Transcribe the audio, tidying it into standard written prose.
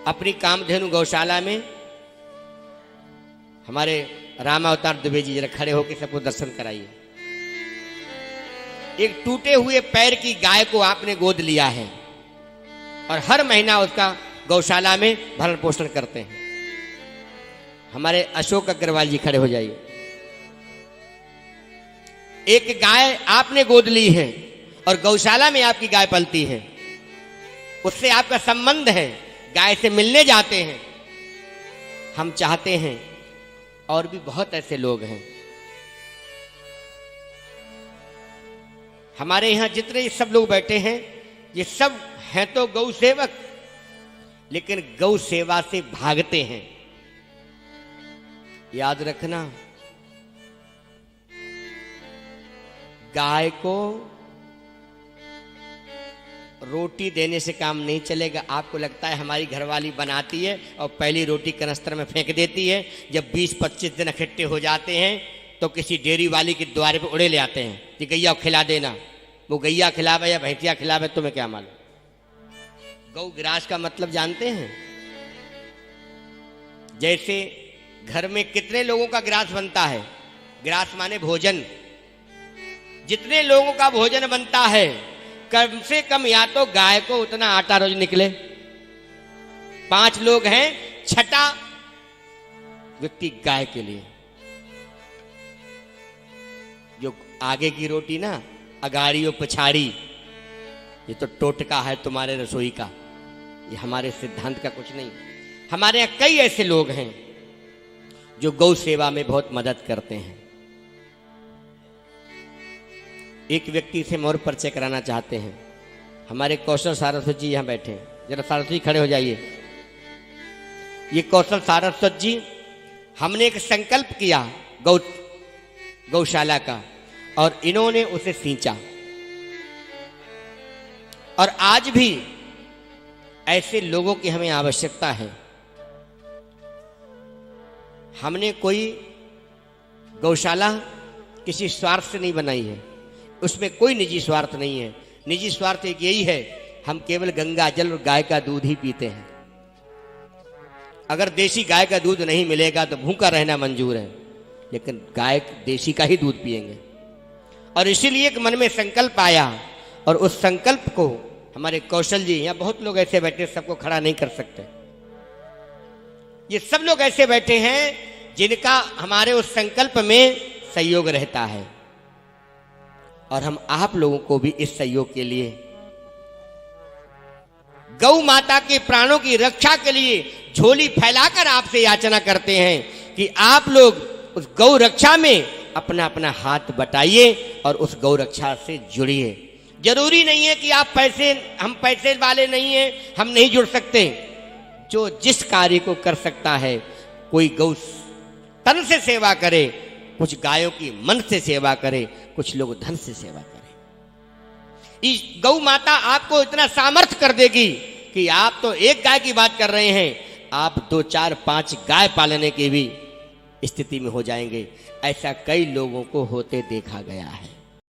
अपनी कामधेनु गौशाला में हमारे राम अवतार दुबे जी जरा खड़े होकर सबको दर्शन कराइए। एक टूटे हुए पैर की गाय को आपने गोद लिया है और हर महीना उसका गौशाला में भरण पोषण करते हैं। हमारे अशोक अग्रवाल जी खड़े हो जाइए। एक गाय आपने गोद ली है और गौशाला में आपकी गाय पलती है, उससे आपका संबंध है, गाय से मिलने जाते हैं। हम चाहते हैं और भी बहुत ऐसे लोग हैं। हमारे यहां जितने सब लोग बैठे हैं ये सब हैं तो गौ सेवक, लेकिन गौ सेवा से भागते हैं। याद रखना, गाय को रोटी देने से काम नहीं चलेगा। आपको लगता है हमारी घरवाली बनाती है और पहली रोटी कनस्तर में फेंक देती है। जब 20-25 दिन इकट्ठे हो जाते हैं तो किसी डेयरी वाली के द्वारे पे उड़े ले आते हैं कि गैया खिला देना। वो गैया खिलावे या भैंसिया खिलावे तुम्हें क्या मालूम। गौ ग्रास का मतलब जानते हैं? जैसे घर में कितने लोगों का ग्रास बनता है, ग्रास माने भोजन। जितने लोगों का भोजन बनता है कम से कम या तो गाय को उतना आटा रोज निकले। 5 लोग हैं, छठा व्यक्ति गाय के लिए। जो आगे की रोटी ना अगाड़ी और पछाड़ी, ये तो टोटका है तुम्हारे रसोई का, ये हमारे सिद्धांत का कुछ नहीं। हमारे यहां कई ऐसे लोग हैं जो गौ सेवा में बहुत मदद करते हैं। एक व्यक्ति से मोर परिचय कराना चाहते हैं। हमारे कौशल सारस्वत जी यहां बैठे हैं, जरा सारस्वत जी खड़े हो जाइए। ये कौशल सारस्वत जी, हमने एक संकल्प किया गौशाला का और इन्होंने उसे सींचा। और आज भी ऐसे लोगों की हमें आवश्यकता है। हमने कोई गौशाला किसी स्वार्थ से नहीं बनाई है, उसमें कोई निजी स्वार्थ नहीं है। निजी स्वार्थ एक यही है, हम केवल गंगा जल और गाय का दूध ही पीते हैं। अगर देसी गाय का दूध नहीं मिलेगा तो भूखा रहना मंजूर है, लेकिन गाय देसी का ही दूध पिएंगे। और इसीलिए एक मन में संकल्प आया और उस संकल्प को हमारे कौशल जी, यहां बहुत लोग ऐसे बैठे, सबको खड़ा नहीं कर सकते। ये सब लोग ऐसे बैठे हैं जिनका हमारे उस संकल्प में सहयोग रहता है। और हम आप लोगों को भी इस सहयोग के लिए, गौ माता के प्राणों की रक्षा के लिए झोली फैलाकर आपसे याचना करते हैं कि आप लोग उस गौ रक्षा में अपना अपना हाथ बटाइए और उस गौ रक्षा से जुड़िए। जरूरी नहीं है कि आप हम पैसे वाले नहीं हैं, हम नहीं जुड़ सकते। जो जिस कार्य को कर सकता है, कोई गौ तन से सेवा करे, कुछ गायों की मन से सेवा करे, कुछ लोग धन से सेवा करें। इस गौ माता आपको इतना सामर्थ्य कर देगी कि आप तो एक गाय की बात कर रहे हैं, आप 2, 4, 5 गाय पालने की भी स्थिति में हो जाएंगे। ऐसा कई लोगों को होते देखा गया है।